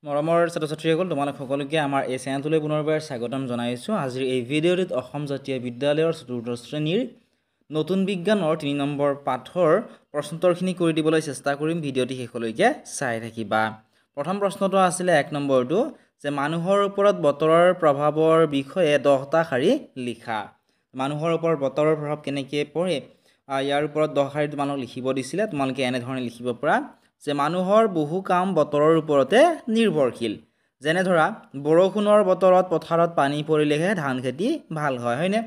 মৰমৰ ছাত্ৰ-ছাত্ৰীসকল তোমালোক সকলোকে আমাৰ এই চেনেলটোলৈ পুনৰবাৰ স্বাগতম জনাইছোঁ। আজিৰ এই ভিডিঅ'টোত অসম জাতীয় বিদ্যালয়ৰ চতুৰ্থ শ্ৰেণীৰ নতুন বিজ্ঞানৰ ৩ নম্বৰ পাঠৰ প্ৰশ্নোত্তৰখিনি কৰি দিবলৈ চেষ্টা কৰিম। ভিডিঅ'টি শেষলৈকে চাই থাকিবা। প্ৰথম প্ৰশ্নটো আছিলে ১ নম্বৰটো যে মানুহৰ ওপৰত বতৰৰ প্ৰভাৱৰ বিষয়ে 10টা শাৰী লিখা। মানুহৰ ওপৰত বতৰৰ প্ৰভাৱ কেনেকৈ পৰে ইয়াৰ ওপৰত 10 শাৰী তোমালোক লিখিব দিছিলে। তোমালোকে এনেধৰণে লিখিব পৰা যে মানুহৰ বহু কাম বতৰৰ ওপৰতে নিৰ্ভৰশীল। যেনে ধৰা বৰষুণৰ বতৰত পথাৰত পানী পৰিলেহে ধান খেতি ভাল হয়, হয়নে?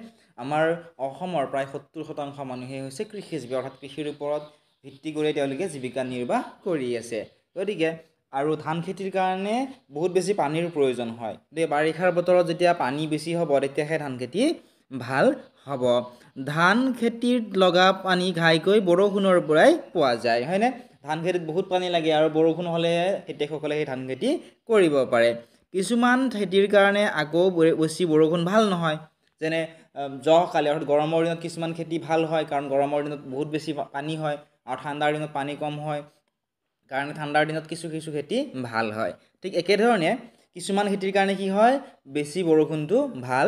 আমাৰ অসমৰ প্ৰায় 70% মানুহে হৈছে কৃষিজীৱী, অৰ্থাৎ কৃষিৰ ওপৰত ভিত্তি কৰি তেওঁলোকে জীৱিকা নিৰ্বাহ কৰি আছে। গতিকে আৰু ধান খেতিৰ কাৰণে বহুত বেছি পানীৰ প্ৰয়োজন হয়। বাৰিষাৰ বতৰত যেতিয়া পানী বেছি হ'ব তেতিয়াহে ধান খেতি ভাল হ'ব। ধান খেতিত লগা পানী ঘাইকৈ বৰষুণৰ পৰাই পোৱা যায়, হয়নে? ধান খেতিত বহুত পানী লাগে আৰু বৰষুণ হ'লেহে খেতিয়কসকলে সেই ধান খেতি কৰিব পাৰে। কিছুমান খেতিৰ কাৰণে আকৌ বেছি বৰষুণ ভাল নহয়। যেনে জহকালি অৰ্থাৎ গৰমৰ দিনত কিছুমান খেতি ভাল হয়, কাৰণ গৰমৰ দিনত বহুত বেছি পানী হয়, আৰু ঠাণ্ডাৰ দিনত পানী কম হয় কাৰণে ঠাণ্ডাৰ দিনত কিছু খেতি ভাল হয়। ঠিক একেধৰণে কিছুমান খেতিৰ কাৰণে কি হয়, বেছি বৰষুণটো ভাল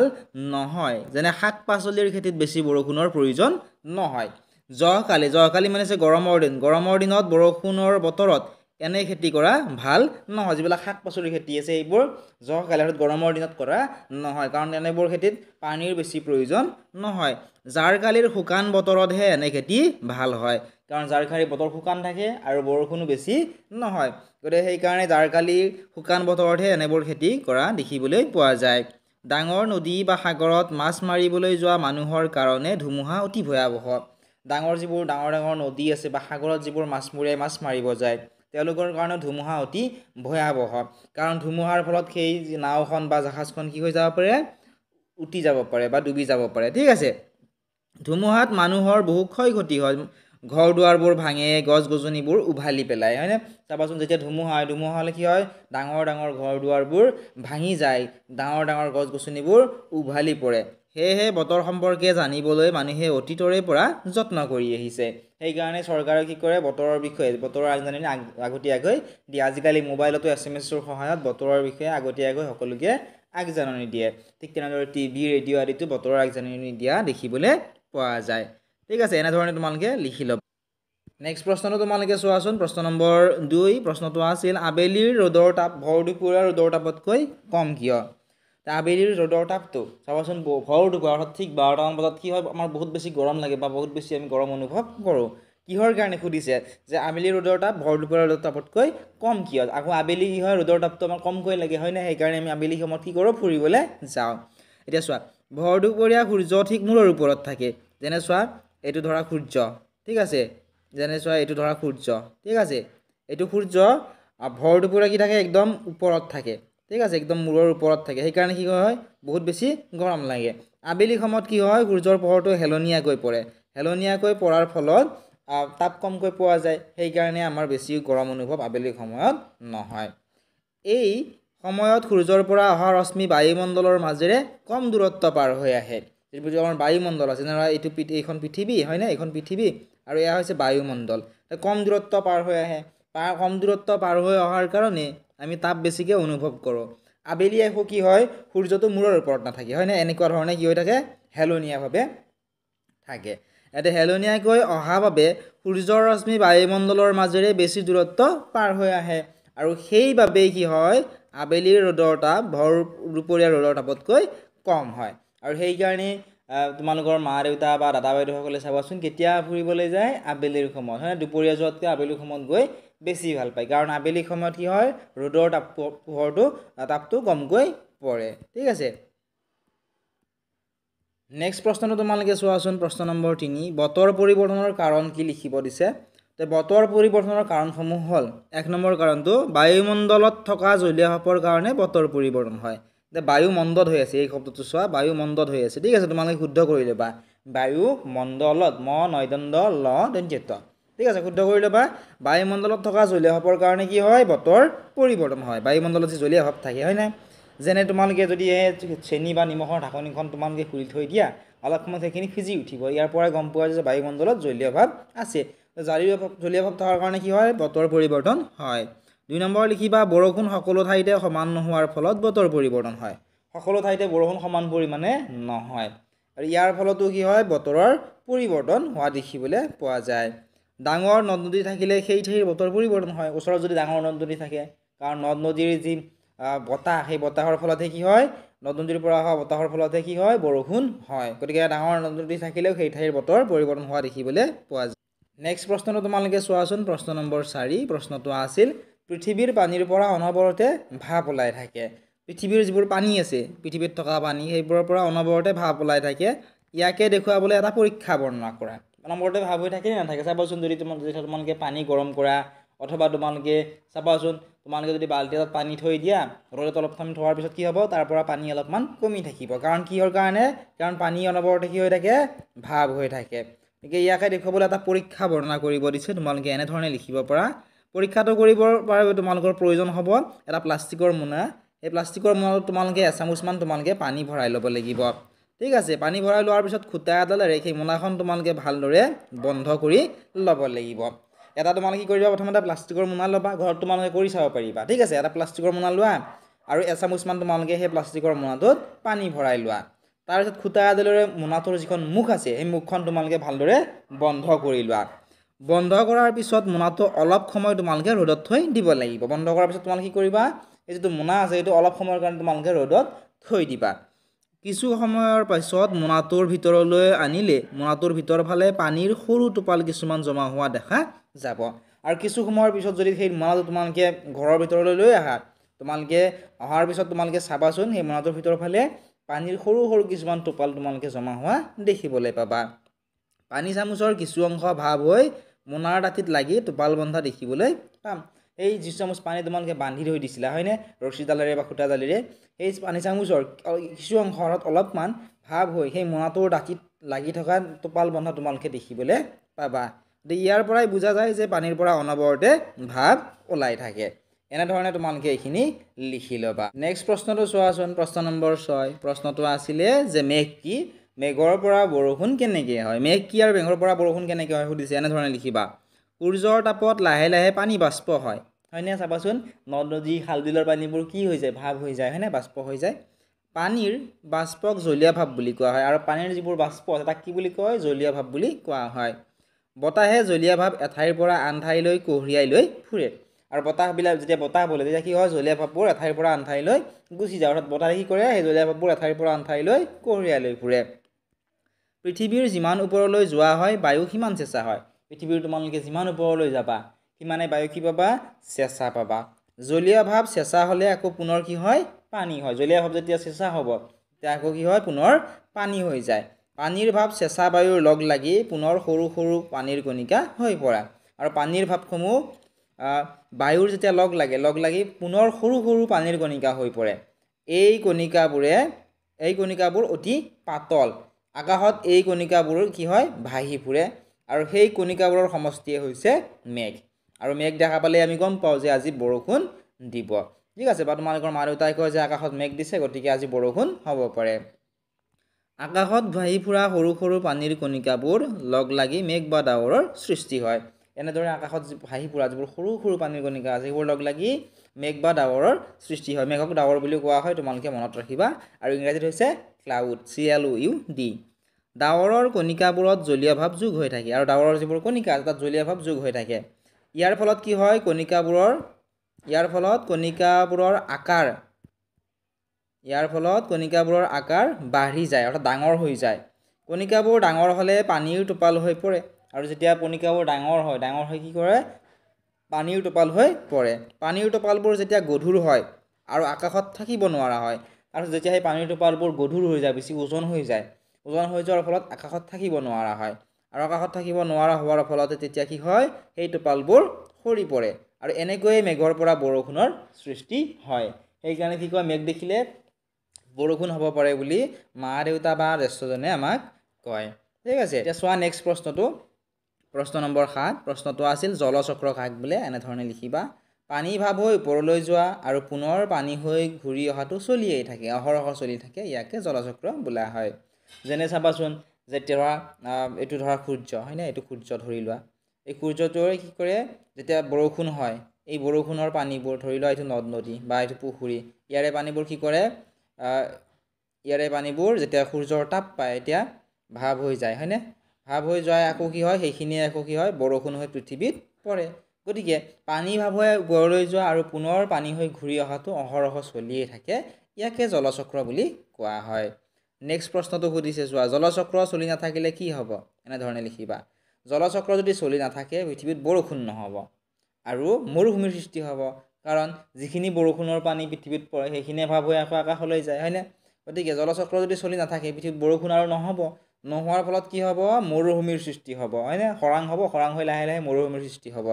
নহয়। যেনে শাক পাচলিৰ খেতিত বেছি বৰষুণৰ প্ৰয়োজন নহয়। জহকালি মানে গৰমৰ দিনত বৰষুণৰ বতৰত এনে খেতি কৰা ভাল নহয়। যিবিলাক শাক পাচলিৰ খেতি আছে এইবোৰ জহকালি অৰ্থাৎ গৰমৰ দিনত কৰা নহয়, কাৰণ এনেবোৰ খেতিত পানীৰ বেছি প্ৰয়োজন নহয়। জাৰকালিৰ শুকান বতৰতহে এনে খেতি ভাল হয়, কাৰণ জাৰকালিৰ বতৰ শুকান থাকে আৰু বৰষুণো বেছি নহয়। গতিকে সেইকাৰণে জাৰকালিৰ শুকান বতৰতহে এনেবোৰ খেতি কৰা দেখিবলৈ পোৱা যায়। ডাঙৰ নদী বা সাগৰত মাছ মাৰিবলৈ যোৱা মানুহৰ কাৰণে ধুমুহা অতি ভয়াৱহ। যিবোৰ ডাঙৰ নদী আছে বা সাগৰত যিবোৰ মাছমৰীয়াই মাছ মাৰিব যায় তেওঁলোকৰ কাৰণে ধুমুহা অতি ভয়াৱহ, কাৰণ ধুমুহাৰ ফলত সেই নাওখন বা জাহাজখন কি হৈ যাব পাৰে, উটি যাব পাৰে বা ডুবি যাব পাৰে। ঠিক আছে। ধুমুহাত মানুহৰ বহু ক্ষয় ক্ষতি হয়। ঘৰ দুৱাৰবোৰ ভাঙে, গছ গছনিবোৰ উভালি পেলায়, হয়নে? চাবাচোন যেতিয়া ধুমুহা হ'লে কি হয়, ডাঙৰ ঘৰ দুৱাৰবোৰ ভাঙি যায়, ডাঙৰ গছ গছনিবোৰ উভালি পৰে। সেয়েহে বতৰ সম্পৰ্কে জানিবলৈ মানুহে অতীতৰে পৰা যত্ন কৰি আহিছে। সেইকাৰণে চৰকাৰে কি কৰে, বতৰৰ আগজাননী আগতীয়াকৈ দিয়ে। আজিকালি মোবাইলতো SMS-ৰ সহায়ত বতৰৰ বিষয়ে আগতীয়াকৈ সকলোকে আগজাননী দিয়ে। ঠিক তেনেদৰে টিভি ৰেডিঅ' আদিতো বতৰৰ আগজাননী দিয়া দেখিবলৈ পোৱা যায়। ঠিক আছে, এনেধৰণে তোমালোকে লিখি ল'বা। নেক্সট প্ৰশ্নটো তোমালোকে চোৱাচোন। প্ৰশ্ন নম্বৰ 2 প্ৰশ্নটো আছিল আবেলিৰ ৰ'দৰ তাপ ভৰ দুপৰীয়াৰ ৰ'দৰ তাপতকৈ কম কিয়? আবেলিৰ ৰ'দৰ তাপটো চাবাচোন, ভৰ দুপৰীয়া অৰ্থাৎ ঠিক 12টামান বজাত কি হয়, আমাৰ বহুত বেছি গৰম লাগে বা বহুত বেছি আমি গৰম অনুভৱ কৰোঁ। কিহৰ কাৰণে সুধিছে যে আবেলি ৰ'দৰ তাপ ভৰ দুপৰীয়া ৰ'দৰ তাপতকৈ কম কিয়? আকৌ আবেলি কি হয়, ৰ'দৰ তাপটো আমাৰ কমকৈ লাগে, হয় নে? সেইকাৰণে আমি আবেলি সময়ত কি কৰোঁ, ফুৰিবলৈ যাওঁ। এতিয়া চোৱা, ভৰ দুপৰীয়া সূৰ্য ঠিক মূৰৰ ওপৰত থাকে। যেনে চোৱা, এইটো ধৰা সূৰ্য, ঠিক আছে। যেনে চোৱা, এইটো ধৰা সূৰ্য, ঠিক আছে। এইটো সূৰ্য ভৰ দুপৰীয়া কি থাকে, একদম ওপৰত থাকে, ঠিক আছে, একদম মূৰৰ ওপৰত থাকে। সেইকাৰণে কি হয়, বহুত বেছি গৰম লাগে। আবেলি সময়ত কি হয়, সূৰ্যৰ পোহৰটো হেলনীয়াকৈ পৰে। হেলনীয়াকৈ পৰাৰ ফলত তাপ কমকৈ পোৱা যায়। সেইকাৰণে আমাৰ বেছি গৰম অনুভৱ আবেলি সময়ত নহয়। এই সময়ত সূৰ্যৰ পৰা অহা ৰশ্মি বায়ুমণ্ডলৰ মাজেৰে কম দূৰত্ব পাৰ হৈ আহে। যিবোৰ আমাৰ বায়ুমণ্ডল আছে, যেনে এইখন পৃথিৱী, হয়নে? এইখন পৃথিৱী আৰু এয়া হৈছে বায়ুমণ্ডল। কম দূৰত্ব পাৰ হৈ আহে। কম দূৰত্ব পাৰ হৈ অহাৰ কাৰণে আমি তাপ বেছিকৈ অনুভৱ কৰোঁ। আবেলি আকৌ কি হয়, সূৰ্যটো মূৰৰ ওপৰত নাথাকে, হয়নে? এনেকুৱা ধৰণে কি হৈ থাকে, হেলনীয়াভাৱে থাকে। ইয়াতে হেলনীয়াকৈ অহা বাবে সূৰ্যৰ ৰশ্মি বায়ুমণ্ডলৰ মাজেৰে বেছি দূৰত্ব পাৰ হৈ আহে, আৰু সেইবাবেই কি হয়, আবেলিৰ ৰ'দৰ তাপ ভৰ দুপৰীয়া ৰ'দৰ তাপতকৈ কম হয়। আৰু সেইকাৰণে তোমালোকৰ মা দেউতা বা দাদা বাইদেউসকলে চাবাচোন, কেতিয়া ফুৰিবলৈ যায়, আবেলিৰ সময়ত, হয়। দুপৰীয়া যোৱাতকৈ আবেলিৰ সময়ত গৈ বেছি ভাল পায়, কাৰণ আবেলি সময়ত কি হয়, ৰ'দৰ তাপটো কমকৈ পৰে, ঠিক আছে। নেক্সট প্ৰশ্নটো তোমালোকে চোৱাচোন। প্ৰশ্ন নম্বৰ 3 বতৰ পৰিৱৰ্তনৰ কাৰণ কি লিখিব দিছে। বতৰ পৰিৱৰ্তনৰ কাৰণসমূহ হ'ল, 1 নম্বৰ কাৰণটো বায়ুমণ্ডলত থকা জলীয় ভাপৰ কাৰণে বতৰ পৰিৱৰ্তন হয়। বায়ুমণ্ডল হৈ আছে, এই শব্দটো চোৱা, বায়ুমণ্ডল হৈ আছে, ঠিক আছে। তোমালোকে শুদ্ধ কৰি ল'বা, বায়ুমণ্ডলত, ঠিক আছে, শুদ্ধ কৰি ল'বা। বায়ুমণ্ডলত থকা জলীয় ভাপৰ কাৰণে কি হয়, বতৰ পৰিৱৰ্তন হয়। বায়ুমণ্ডলত যি জলীয় ভাপ থাকে, হয় নাই? যেনে তোমালোকে যদি চেনি বা নিমখৰ ঢাকনিখন তোমালোকে খুলি থৈ দিয়া, অলপ সময়ত সেইখিনি সিজি উঠিব। ইয়াৰ পৰাই গম পোৱা যায় যে বায়ুমণ্ডলত জলীয় ভাপ আছে। জলীয় ভাপ থকাৰ কাৰণে কি হয়, বতৰ পৰিৱৰ্তন হয়। 2 নম্বৰ লিখিবা বৰষুণ সকলো ঠাইতে সমান নোহোৱাৰ ফলত বতৰ পৰিৱৰ্তন হয় সকলো ঠাইতে বৰষুণ সমান পৰিমাণে নহয় আৰু ইয়াৰ ফলতো কি হয় বতৰৰ পৰিৱৰ্তন হোৱা দেখিবলৈ পোৱা যায় ডাঙৰ নদ নদী থাকিলে সেই ঠাইৰ বতৰ পৰিৱৰ্তন হয় ওচৰত যদি ডাঙৰ নদ নদী থাকে কাৰণ নদ নদীৰ যি বতাহ সেই বতাহৰ ফলতে কি হয় নদ নদীৰ পৰা অহা বতাহৰ ফলতে কি হয় বৰষুণ হয় গতিকে ডাঙৰ নদ নদী থাকিলেও সেই ঠাইৰ বতৰ পৰিৱৰ্তন হোৱা দেখিবলৈ পোৱা যায় নেক্সট প্ৰশ্নটো তোমালোকে চোৱাচোন প্ৰশ্ন নম্বৰ 4 প্ৰশ্নটো আছিল পৃথিৱীৰ পানীৰ পৰা অনবৰতে ভাপ ওলাই থাকে পৃথিৱীৰ যিবোৰ পানী আছে পৃথিৱীত থকা পানী সেইবোৰৰ পৰা অনবৰতে ভাপ ওলাই থাকে ইয়াকে দেখুৱাবলৈ এটা পৰীক্ষা বৰ্ণনা কৰা অনবৰতে ভাপ হৈ থাকে নাথাকে চাবাচোন যদি তোমালোকে পানী গৰম কৰা অথবা তোমালোকে চাবাচোন তোমালোকে যদি বাল্টি এটাত পানী থৈ দিয়া ৰ'দত অলপ সময় থোৱাৰ পিছত কি হ'ব তাৰ পৰা পানী অলপমান কমি থাকিব কাৰণ কিহৰ কাৰণে কাৰণ পানী অনবৰতে কি হৈ থাকে ভাপ হৈ থাকে গতিকে ইয়াকে দেখুৱাবলৈ এটা পৰীক্ষা বৰ্ণনা কৰিব দিছে তোমালোকে এনে ধৰণে লিখিব পাৰা পৰীক্ষাটো কৰিবৰ বাবে তোমালোকৰ প্ৰয়োজন হ'ব এটা প্লাষ্টিকৰ মোনা এই প্লাষ্টিকৰ মোনাত তোমালোকে এচামুচমান তোমালোকে পানী ভৰাই ল'ব লাগিব ঠিক আছে পানী ভৰাই লোৱাৰ পিছত খুঁটা এডালেৰে সেই মোনাখন তোমালোকে ভালদৰে বন্ধ কৰি ল'ব লাগিব এটা তোমালোকে কি কৰিবা প্ৰথমতে প্লাষ্টিকৰ মোনা ল'বা ঘৰত তোমালোকে কৰি চাব পাৰিবা ঠিক আছে এটা প্লাষ্টিকৰ মোনা লোৱা আৰু এচামুচমান তোমালোকে সেই প্লাষ্টিকৰ মোনাটোত পানী ভৰাই লোৱা তাৰপিছত খুঁটা এডালেৰে মোনাটোৰ যিখন মুখ আছে সেই মুখখন তোমালোকে ভালদৰে বন্ধ কৰি লোৱা বন্ধ কৰাৰ পিছত মোনাটো অলপ সময় তোমালোকে ৰ'দত থৈ দিব লাগিব বন্ধ কৰাৰ পিছত তোমালোকে কি কৰিবা এই যিটো মোনা আছে এইটো অলপ সময়ৰ কাৰণে তোমালোকে ৰ'দত থৈ দিবা কিছু সময়ৰ পাছত মোনাটোৰ ভিতৰলৈ আনিলে মোনাটোৰ ভিতৰ ফালে পানীৰ সৰু টোপাল কিছুমান জমা হোৱা দেখা যাব আৰু কিছু সময়ৰ পিছত যদি সেই মোনাটো তোমালোকে ঘৰৰ ভিতৰলৈ লৈ আহা তোমালোকে অহাৰ পিছত তোমালোকে চাবাচোন সেই মোনাটোৰ ভিতৰ ফালে পানীৰ সৰু সৰু কিছুমান টোপাল তোমালোকে জমা হোৱা দেখিবলৈ পাবা পানী চামুচৰ কিছু অংশ ভাব হৈ মোনাৰ দাঁতিত লাগি টোপাল বন্ধা দেখিবলৈ পাম এই যি চামুচ পানী তোমালোকে বান্ধি থৈ দিছিলা হয়নে ৰছীডালেৰে বা খুঁটাডালেৰে এই পানী চামুচৰ কিছু অংশ অলপমান ভাব হৈ সেই মোনাটোৰ দাঁতিত লাগি থকা টোপাল বন্ধা তোমালোকে দেখিবলৈ পাবা ইয়াৰ পৰাই বুজা যায় যে পানীৰ পৰা অনবৰতে ভাব ওলাই থাকে এনেধৰণে তোমালোকে এইখিনি লিখি ল'বা নেক্সট প্ৰশ্নটো চোৱাচোন প্ৰশ্ন নম্বৰ 6 প্ৰশ্নটো আছিলে যে মেঘ কি মেঘৰ পৰা বৰষুণ কেনেকৈ হয় মেঘ কি আৰু মেঘৰ পৰা বৰষুণ কেনেকৈ হয় সুধিছে এনেধৰণে লিখিবা সূৰ্যৰ তাপত লাহে লাহে পানী বাষ্প হয়নে চাবাচোন নদ নদী খাল বিলৰ পানীবোৰ কি হৈ যায় ভাব হৈ যায় হয়নে বাষ্প হৈ যায় পানীৰ বাষ্পক জলীয় ভাব বুলি কোৱা হয় আৰু পানীৰ যিবোৰ বাষ্প আছে তাক কি বুলি কয় জলীয় ভাব বুলি কোৱা হয় বতাহে জলীয় ভাব এঠাইৰ পৰা আন ঠাইলৈ কঢ়িয়াই লৈ ফুৰে আৰু বতাহবিলাক যেতিয়া বতাহ বলে তেতিয়া কি হয় জলীয় ভাববোৰ এঠাইৰ পৰা আন ঠাইলৈ গুচি যায় অৰ্থাৎ বতাহে কি কৰে সেই জলীয় ভাববোৰ এঠাইৰ পৰা আন ঠাইলৈ কঢ়িয়াই লৈ ফুৰে পৃথিৱীৰ যিমান ওপৰলৈ যোৱা হয় বায়ু সিমান চেঁচা হয় পৃথিৱীৰ তোমালোকে যিমান ওপৰলৈ যাবা সিমানে বায়ু কি পাবা চেঁচা পাবা জলীয় ভাব চেঁচা হ'লে আকৌ পুনৰ কি হয় পানী হয় জলীয় ভাব যেতিয়া চেঁচা হ'ব তেতিয়া আকৌ কি হয় পুনৰ পানী হৈ যায় পানীৰ ভাব চেঁচা বায়ুৰ লগ লাগি পুনৰ সৰু সৰু পানীৰ কণিকা হৈ পৰে আৰু পানীৰ ভাবসমূহ বায়ুৰ যেতিয়া লগ লাগি পুনৰ সৰু সৰু পানীৰ কণিকা হৈ পৰে এই কণিকাবোৰ অতি পাতল আকাশত এই কণিকাবোৰ কি হয় ভাহি ফুৰে আৰু সেই কণিকাবোৰৰ সমষ্টিয়ে হৈছে মেঘ আৰু মেঘ দেখা পালে আমি গম পাওঁ যে আজি বৰষুণ দিব ঠিক আছে বা তোমালোকৰ মা দেউতাই কয় যে আকাশত মেঘ দিছে গতিকে আজি বৰষুণ হ'ব পাৰে আকাশত ভাহি ফুৰা সৰু সৰু পানীৰ কণিকাবোৰ লগ লাগি মেঘ বা ডাৱৰৰ সৃষ্টি হয় এনেদৰে আকাশত ভাহি ফুৰা যিবোৰ সৰু সৰু পানীৰ কণিকা আছে সেইবোৰ লগ লাগি মেঘ বা ডাৱৰৰ সৃষ্টি হয় মেঘক ডাৱৰ বুলিও কোৱা হয় তোমালোকে মনত ৰাখিবা আৰু ইংৰাজীত হৈছে ক্লাউড CLOUD ডাৱৰৰ কণিকাবোৰত জলীয় ভাব যোগ হৈ থাকে আৰু ডাৱৰৰ যিবোৰ কণিকা তাত জলীয় ভাব যোগ হৈ থাকে ইয়াৰ ফলত কি হয় কণিকাবোৰৰ আকাৰ বাঢ়ি যায় অৰ্থাৎ ডাঙৰ হৈ যায় কণিকাবোৰ ডাঙৰ হ'লে পানীৰ টোপাল হৈ পৰে আৰু যেতিয়া কণিকাবোৰ ডাঙৰ হৈ কি কৰে পানীৰ টোপাল হৈ পৰে পানীৰ টোপালবোৰ যেতিয়া গধুৰ হয় আৰু আকাশত থাকিব নোৱাৰা হয় আৰু যেতিয়া সেই পানীৰ টোপালবোৰ গধুৰ হৈ যায় বেছি ওজন হৈ যোৱাৰ ফলত আকাশত থাকিব নোৱাৰা হয় আৰু আকাশত থাকিব নোৱাৰা হোৱাৰ ফলতে তেতিয়া কি হয় সেই টোপালবোৰ সৰি পৰে আৰু এনেকৈয়ে মেঘৰ পৰা বৰষুণৰ সৃষ্টি হয় সেইকাৰণে কি কয় মেঘ দেখিলে বৰষুণ হ'ব পাৰে বুলি মা দেউতা বা জ্যেষ্ঠজনে আমাক কয় ঠিক আছে এতিয়া চোৱা নেক্সট প্ৰশ্নটো প্ৰশ্ন নম্বৰ 7 প্ৰশ্নটো আছিল জলচক্ৰ কাক বোলে এনেধৰণে লিখিবা পানী ভাব হৈ ওপৰলৈ যোৱা আৰু পুনৰ পানী হৈ ঘূৰি অহাটো চলিয়েই থাকে অহৰহ চলি থাকে ইয়াকে জলচক্ৰ বোলা হয় যেনে চাবাচোন যেতিয়া এইটো ধৰা সূৰ্য হয়নে এইটো সূৰ্য ধৰি লোৱা এই সূৰ্যটোৱে কি কৰে যেতিয়া বৰষুণ হয় এই বৰষুণৰ পানীবোৰ ধৰি লোৱা এইটো নদ নদী বা এইটো পুখুৰী ইয়াৰে পানীবোৰ কি কৰে ইয়াৰে পানীবোৰ যেতিয়া সূৰ্যৰ তাপ পায় এতিয়া ভাৱ হৈ যায় হয়নে ভাৱ হৈ যায় আকৌ কি হয় সেইখিনিয়ে আকৌ কি হয় বৰষুণ হৈ পৃথিৱীত পৰে গতিকে পানী ভাৱ হৈ ওপৰলৈ যোৱা আৰু পুনৰ পানী হৈ ঘূৰি অহাটো অহৰহ চলিয়ে থাকে ইয়াকে জলচক্ৰ বুলি কোৱা হয় নেক্সট প্ৰশ্নটো সুধিছে চোৱা জলচক্ৰ চলি নাথাকিলে কি হ'ব এনেধৰণে লিখিবা জলচক্ৰ যদি চলি নাথাকে পৃথিৱীত বৰষুণ নহ'ব আৰু মৰুভূমিৰ সৃষ্টি হ'ব কাৰণ যিখিনি বৰষুণৰ পানী পৃথিৱীত পৰে সেইখিনিয়ে ভাৱ হৈ আকৌ আকাশলৈ যায় হয়নে গতিকে জলচক্ৰ যদি চলি নাথাকে পৃথিৱীত বৰষুণ আৰু নহ'ব নোহোৱাৰ ফলত কি হ'ব মৰুভূমিৰ সৃষ্টি হ'ব হয়নে খৰাং হ'ব খৰাং হৈ লাহে লাহে মৰুভূমিৰ সৃষ্টি হ'ব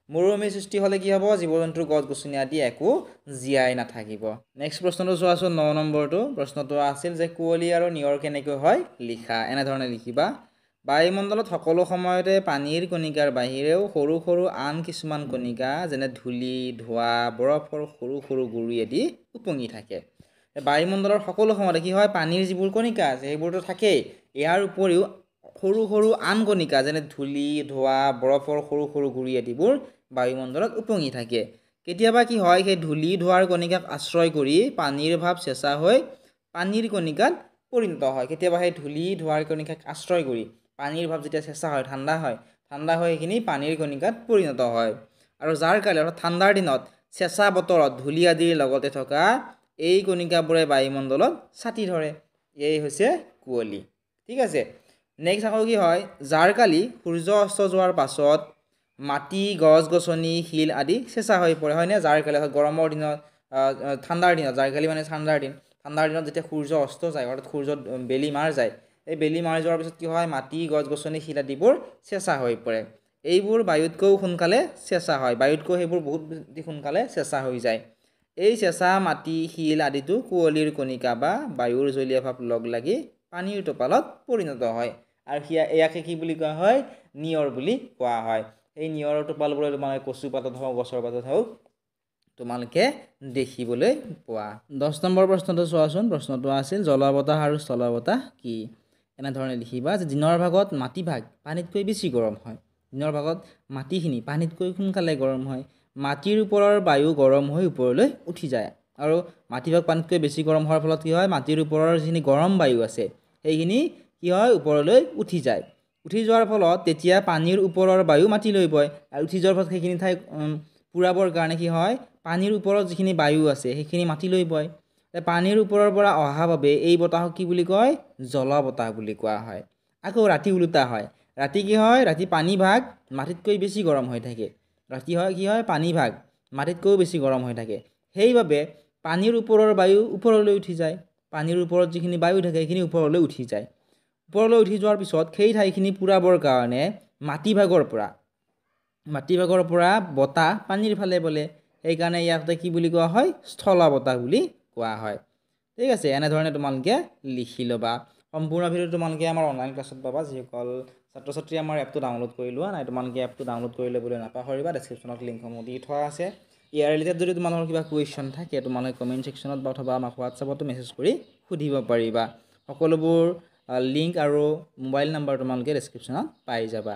মৰুভূমিৰ সৃষ্টি হ'লে কি হ'ব জীৱ জন্তুৰ গছ গছনি আদি একো জীয়াই নাথাকিব নেক্সট প্ৰশ্নটো চোৱাচোন 9 নম্বৰটো প্ৰশ্নটো আছিল যে কুঁৱলী আৰু নিয়ৰ কেনেকৈ হয় লিখা এনেধৰণে লিখিবা বায়ুমণ্ডলত সকলো সময়তে পানীৰ কণিকাৰ বাহিৰেও সৰু সৰু আন কিছুমান কণিকা যেনে ধূলি ধোঁৱা বৰফৰ সৰু সৰু গুৰি আদি উপঙি থাকে বায়ুমণ্ডলৰ সকলো সময়তে কি হয় পানীৰ যিবোৰ কণিকা আছে সেইবোৰতো থাকেই ইয়াৰ উপৰিও সৰু সৰু আন কণিকা যেনে ধূলি ধোঁৱা বৰফৰ সৰু সৰু গুৰি আদিবোৰ বায়ুমণ্ডলত উপঙি থাকে কেতিয়াবা কি হয় সেই ধূলি ধোঁৱাৰ কণিকাক আশ্ৰয় কৰি পানীৰ ভাৱ চেঁচা হৈ পানীৰ কণিকাত পৰিণত হয় কেতিয়াবা সেই ধূলি ধোঁৱাৰ কণিকাক আশ্ৰয় কৰি পানীৰ ভাৱ যেতিয়া চেঁচা হয় ঠাণ্ডা হৈ সেইখিনি পানীৰ কণিকাত পৰিণত হয় আৰু যাৰ কাৰণে অৰ্থাৎ ঠাণ্ডাৰ দিনত চেঁচা বতৰত ধূলি আদিৰ লগতে থকা এই কণিকাবোৰে বায়ুমণ্ডলত ছাতি ধৰে এই হৈছে কুঁৱলী ঠিক আছে নেক্সট আকৌ কি হয় জাৰকালি সূৰ্য অস্ত যোৱাৰ পাছত মাটি গছ গছনি শিল আদি চেঁচা হৈ পৰে হয়নে জাৰকালি গৰমৰ দিনত ঠাণ্ডাৰ দিনত জাৰকালি মানে ঠাণ্ডাৰ দিনত যেতিয়া সূৰ্য অস্ত যায় অৰ্থাৎ সূৰ্যত বেলি মাৰ যায় এই বেলি মাৰি যোৱাৰ পিছত কি হয় মাটি গছ গছনি শিল আদিবোৰ চেঁচা হৈ পৰে এইবোৰ বায়ুতকৈও সোনকালে চেঁচা হয় বায়ুতকৈ সেইবোৰ বহুত সোনকালে চেঁচা হৈ যায় এই চেঁচা মাটি শিল আদিটো কুঁৱলীৰ কণিকা বা বায়ুৰ জলীয় ভাৱ লগ লাগি পানীৰ টোপালত পৰিণত হয় আৰু ইয়াকে কি বুলি কোৱা হয় নিয়ৰ বুলি কোৱা হয় এই নিয়ৰৰ টোপালবোৰে তোমালোকে কচু পাতত হওক গছৰ পাতত হওক তোমালোকে দেখিবলৈ পোৱা 10 নম্বৰ প্ৰশ্নটো চোৱাচোন প্ৰশ্নটো আছিল জলবতাহ আৰু স্থলবতাহ কি এনেধৰণে লিখিবা যে দিনৰ ভাগত মাটিভাগ পানীতকৈ বেছি গৰম হয় দিনৰ ভাগত মাটিখিনি পানীতকৈ সোনকালে গৰম হয় মাটিৰ ওপৰৰ বায়ু গৰম হৈ ওপৰলৈ উঠি যায় আৰু মাটিভাগ পানীতকৈ বেছি গৰম হোৱাৰ ফলত কি হয় মাটিৰ ওপৰৰ যিখিনি গৰম বায়ু আছে সেইখিনি কি হয় ওপৰলৈ উঠি যায় উঠি যোৱাৰ ফলত তেতিয়া পানীৰ ওপৰৰ বায়ু মাটিলৈ পৰে আৰু উঠি যোৱাৰ ফলত সেইখিনি ঠাই পুৰাবৰ কাৰণে কি হয় পানীৰ ওপৰত যিখিনি বায়ু আছে সেইখিনি মাটিলৈ পৰে পানীৰ ওপৰৰ পৰা অহা বাবে এই বতাহক কি বুলি কয় জলবতাহ বুলি কোৱা হয় আকৌ ৰাতি ওলোটা হয় ৰাতি কি হয় ৰাতি পানী ভাগ মাটিতকৈ বেছি গৰম হৈ থাকে ৰাতি হয় কি হয় পানী ভাগ মাটিতকৈ বেছি গৰম হৈ থাকে সেইবাবে পানীৰ ওপৰৰ বায়ু ওপৰলৈ উঠি যায় পানীৰ ওপৰত যিখিনি বায়ু থাকে সেইখিনি ওপৰলৈ উঠি যায় ওপৰলৈ উঠি যোৱাৰ পিছত সেই ঠাইখিনি পুৰাবৰ কাৰণে মাটিভাগৰ পৰা বতাহ পানীৰ ফালে বলে সেইকাৰণে ইয়াতে কি বুলি কোৱা হয় স্থলবতাহ বুলি কোৱা হয় ঠিক আছে এনেধৰণে তোমালোকে লিখি ল'বা সম্পূৰ্ণ ভিডিঅ' তোমালোকে আমাৰ অনলাইন ক্লাছত পাবা যিসকল ছাত্ৰ ছাত্ৰী আমাৰ এপটো ডাউনলোড কৰি লোৱা নাই তোমালোকে এপটো ডাউনলোড কৰি ল'বলৈ নাপাহৰিবা ডেছক্ৰিপশ্যনত লিংকসমূহ দি থোৱা আছে ইয়াৰ ৰিলেটেড যদি তোমালোকৰ কিবা কুৱেশ্যন থাকে তোমালোকে কমেণ্ট ছেকশ্যনত বা অথবা আমাক হোৱাটছআপতো মেছেজ কৰি সুধিব পাৰিবা সকলোবোৰ লিংক আৰু মোবাইল নাম্বাৰ তোমালোকে ডেছক্ৰিপশ্যনত পাই যাবা